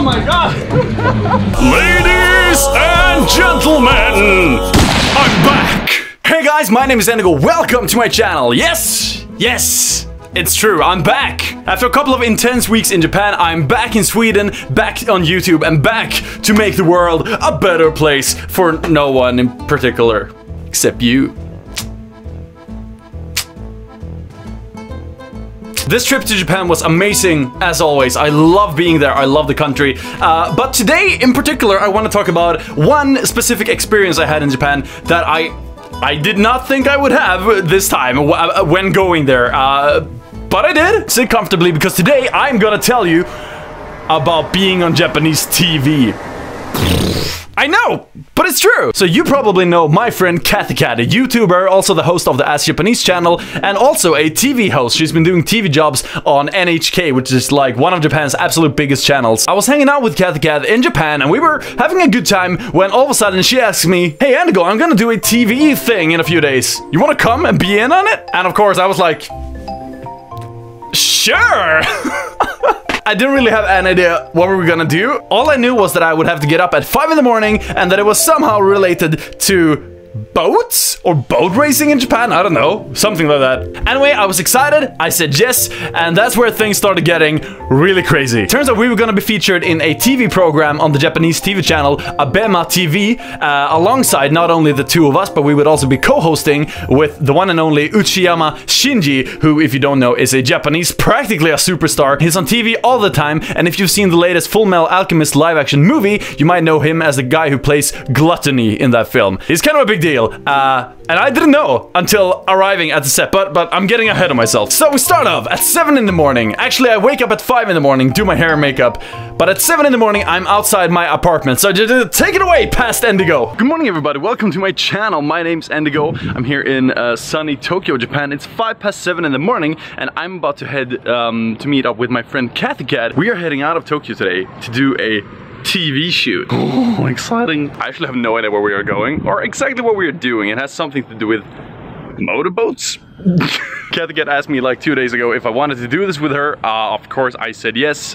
my god! Ladies and gentlemen, I'm back! Hey guys, my name is Endigo. Welcome to my channel. Yes, it's true, I'm back. After a couple of intense weeks in Japan, I'm back in Sweden, back on YouTube, and back to make the world a better place for no one in particular, except you. This trip to Japan was amazing, as always. I love being there, I love the country. But today, in particular, I want to talk about one specific experience I had in Japan that I did not think I would have this time when going there. But I did. Sit comfortably, because today I'm gonna tell you about being on Japanese TV. I know, but it's true. So you probably know my friend Cathy Cat, a YouTuber, also the host of the Ask Japanese channel, and also a TV host. She's been doing TV jobs on NHK, which is like one of Japan's absolute biggest channels. I was hanging out with Cathy Cat in Japan, and we were having a good time when all of a sudden she asked me, "Hey Endigo, I'm gonna do a TV thing in a few days. You wanna come and be in on it?" And of course I was like, sure! I didn't really have an idea what we were gonna do. All I knew was that I would have to get up at 5 in the morning and that it was somehow related to boats or boat racing in Japan. I don't know, something like that. Anyway, I was excited, I said yes, and that's where things started getting really crazy. Turns out we were gonna be featured in a TV program on the Japanese TV channel AbemaTV, alongside not only the two of us, but we would also be co-hosting with the one and only Uchiyama Shinji, who, if you don't know, is a Japanese, practically a superstar. He's on TV all the time, and if you've seen the latest Full Metal Alchemist live-action movie, you might know him as the guy who plays Gluttony in that film. He's kind of a big deal. And I didn't know until arriving at the set, but I'm getting ahead of myself. So we start off at 7 in the morning. Actually, I wake up at 5 in the morning, do my hair and makeup. But at 7 in the morning, I'm outside my apartment. So just take it away, past Endigo. Good morning, everybody. Welcome to my channel. My name's Endigo. I'm here in sunny Tokyo, Japan. It's 7:05 in the morning, and I'm about to head to meet up with my friend Cathy Cat. We are heading out of Tokyo today to do a TV shoot. Oh, exciting. I actually have no idea where we are going or exactly what we are doing. It has something to do with motorboats. Cathy Cat asked me like 2 days ago if I wanted to do this with her. Of course I said yes.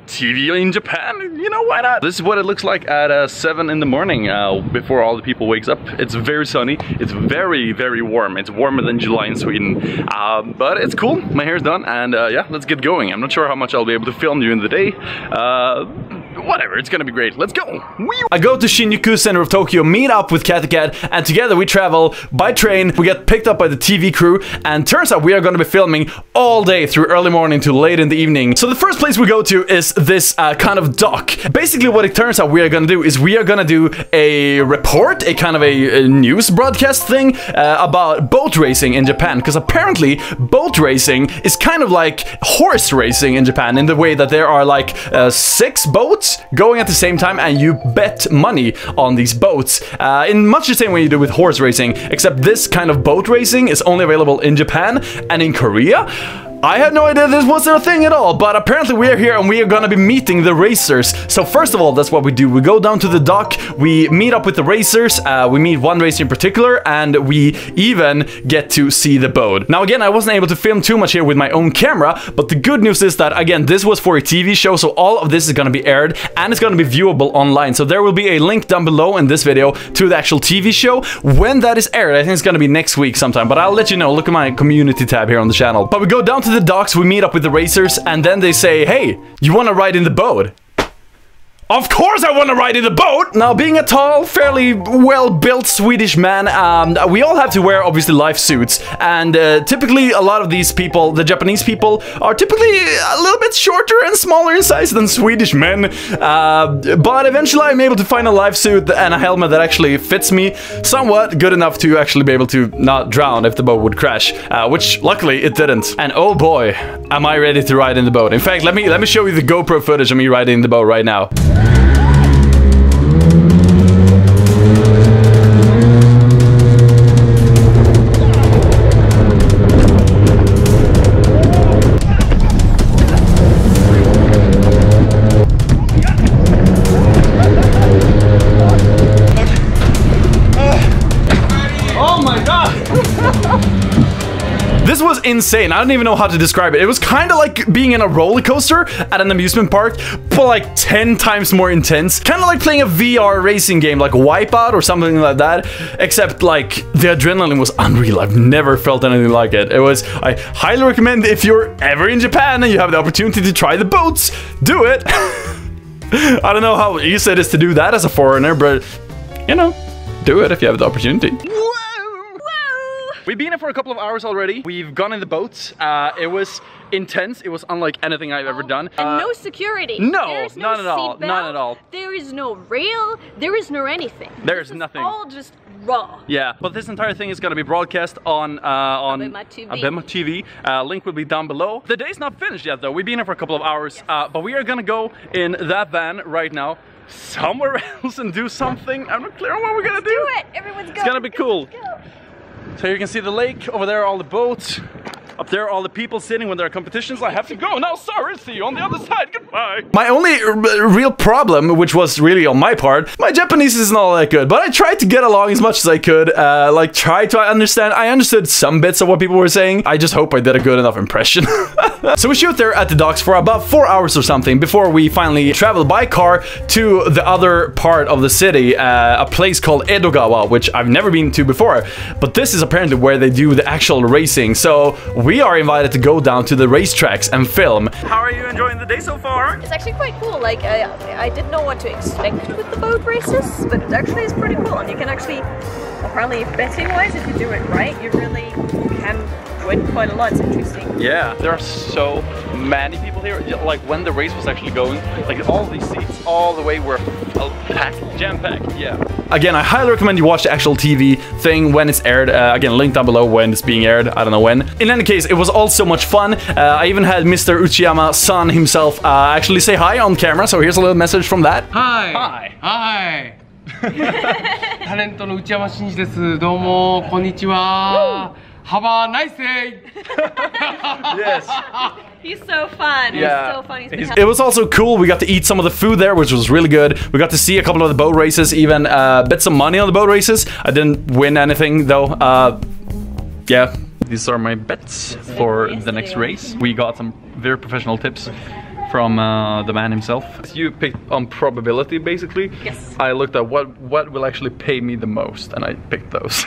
TV in Japan, you know, why not? This is what it looks like at 7 in the morning, before all the people wakes up. It's very sunny, it's very, very warm. It's warmer than July in Sweden, but it's cool. My hair's done, and yeah, let's get going. I'm not sure how much I'll be able to film during the day. Whatever, it's gonna be great. Let's go! I go to Shinjuku, center of Tokyo, meet up with Cathy Cat, and together we travel by train. We get picked up by the TV crew, and turns out we are gonna be filming all day through early morning to late in the evening. So the first place we go to is this kind of dock. Basically what it turns out we are gonna do is we are gonna do a report, a kind of a news broadcast thing about boat racing in Japan, because apparently boat racing is kind of like horse racing in Japan, in the way that there are like 6 boats going at the same time, and you bet money on these boats in much the same way you do with horse racing, except this kind of boat racing is only available in Japan and in Korea. I had no idea this was a thing at all, but apparently we are here and we are gonna be meeting the racers. So first of all, that's what we do. We go down to the dock, we meet up with the racers, we meet one racer in particular, and we even get to see the boat. Now again, I wasn't able to film too much here with my own camera, but the good news is that, again, this was for a TV show, so all of this is gonna be aired, and it's gonna be viewable online. So there will be a link down below in this video to the actual TV show. When that is aired, I think it's gonna be next week sometime, but I'll let you know. Look at my community tab here on the channel. But we go down to the docks, we meet up with the racers, and then they say, "Hey, you want to ride in the boat?" Of course I want to ride in the boat! Now, being a tall, fairly well-built Swedish man, we all have to wear, obviously, life suits. And typically, a lot of these people, the Japanese people, are typically a little bit shorter and smaller in size than Swedish men. But eventually, I'm able to find a life suit and a helmet that actually fits me somewhat good enough to actually be able to not drown if the boat would crash. Which, luckily, it didn't. And oh boy, am I ready to ride in the boat. In fact, let me show you the GoPro footage of me riding in the boat right now. insane. I don't even know how to describe it. It was kind of like being in a roller coaster at an amusement park, but like 10 times more intense. Kind of like playing a VR racing game like Wipeout or something like that, except like the adrenaline was unreal. I've never felt anything like it. I highly recommend if you're ever in Japan and you have the opportunity to try the boats, do it. I don't know how easy it is to do that as a foreigner, but you know, do it if you have the opportunity. We've been here for a couple of hours already. We've gone in the boats. It was intense. It was unlike anything I've ever done. And no security. No, none at all. None at all. There is no rail. There is no anything. There's nothing. All just raw. Yeah, but this entire thing is going to be broadcast on AbemaTV. Link will be down below. The day's not finished yet, though. We've been here for a couple of hours, but we are going to go in that van right now somewhere else and do something. I'm not clear on what we're going to do. Do it. Everyone's going. It's going to be cool. So you can see the lake, over there all the boats, up there all the people sitting when there are competitions. I have to go now, sorry, see you on the other side, goodbye. My only real problem, which was really on my part, my Japanese isn't all that good, but I tried to get along as much as I could, like try to understand. I understood some bits of what people were saying. I just hope I did a good enough impression. So we shoot there at the docks for about 4 hours or something before we finally travel by car to the other part of the city, a place called Edogawa, which I've never been to before, but this is apparently where they do the actual racing. So we are invited to go down to the racetracks and film. How are you enjoying the day so far? It's actually quite cool. Like I didn't know what to expect with the boat races, but it actually is pretty cool. And you can actually, apparently betting-wise, if you do it right, you really can win quite a lot. It's interesting. Yeah, there are so many people here. Like when the race was actually going, like all these seats all the way were packed, jam-packed. Yeah. Again, I highly recommend you watch the actual TV thing when it's aired. Again, link down below when it's being aired. I don't know when. In any case, it was all so much fun. I even had Mr. Uchiyama-san himself actually say hi on camera. So here's a little message from that. Hi. Hi. Hi. タレントの内山真司です。どうもこんにちは。Have a nice day. Yes. He's so fun. Yeah. He's so fun. It was also cool. We got to eat some of the food there, which was really good. We got to see a couple of the boat races, even bet some money on the boat races. I didn't win anything though. Yeah. These are my bets for the next race. We got some very professional tips from the man himself. You picked on probability, basically. Yes. I looked at what will actually pay me the most, and I picked those.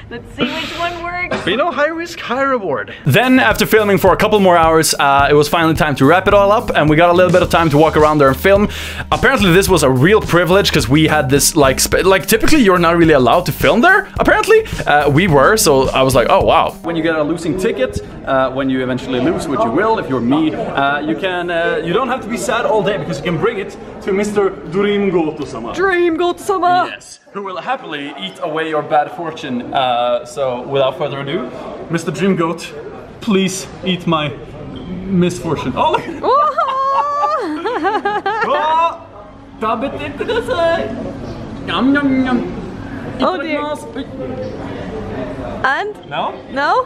Let's see which one works. But you know, high risk, high reward. Then, after filming for a couple more hours, it was finally time to wrap it all up, and we got a little bit of time to walk around there and film. Apparently, this was a real privilege because we had this like typically you're not really allowed to film there. Apparently, we were, so I was like, oh wow. When you get a losing ticket, when you eventually lose, which you will, if you're me, you don't have to be sad all day because you can bring it to Mr. Dream Goto-sama. Dream Goto-sama. Yes. Who will happily eat away your bad fortune. So without further ado, Mr. Dream Goat, please eat my misfortune. Oh, look! Oh dear. And? No? No?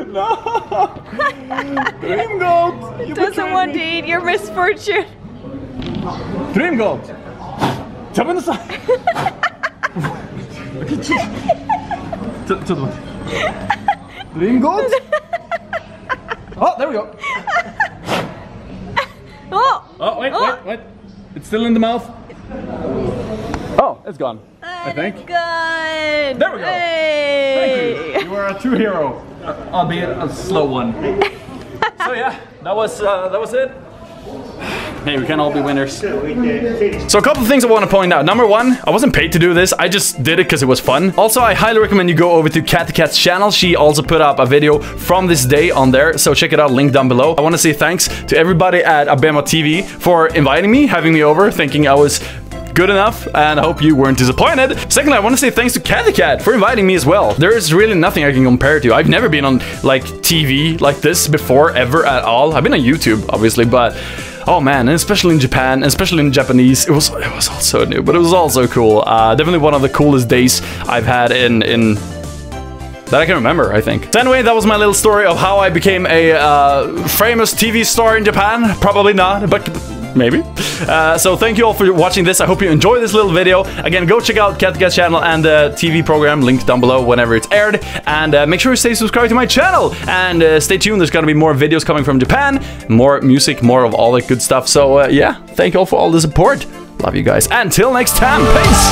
No! Dream Goat! Doesn't want to eat your misfortune. Dream Goat! Dream Goat! Oh, there we go! Oh, wait. It's still in the mouth. Oh, it's gone. I think. Good. There we go. Hey. Thank you. You are a true hero, albeit a slow one. So yeah, that was it. Hey, we can all be winners. So a couple of things I want to point out. Number one, I wasn't paid to do this. I just did it because it was fun. Also, I highly recommend you go over to Cathy Cat's channel. She also put up a video from this day on there. So check it out, link down below. I want to say thanks to everybody at AbemaTV for inviting me, having me over, thinking I was good enough, and I hope you weren't disappointed. Secondly, I want to say thanks to Cathy Cat for inviting me as well. There is really nothing I can compare to. I've never been on like TV like this before, ever at all. I've been on YouTube, obviously, but oh man, and especially in Japan, and especially in Japanese, it was also new, but it was also cool. Definitely one of the coolest days I've had in that I can remember, I think. So anyway, that was my little story of how I became a famous TV star in Japan. Probably not, but maybe. So thank you all for watching this. I hope you enjoyed this little video. Again, go check out Cathy Cat's channel and the TV program linked down below whenever it's aired. And make sure you stay subscribed to my channel. And stay tuned, there's gonna be more videos coming from Japan. More music, more of all that good stuff. So yeah, thank you all for all the support. Love you guys. Until next time, peace!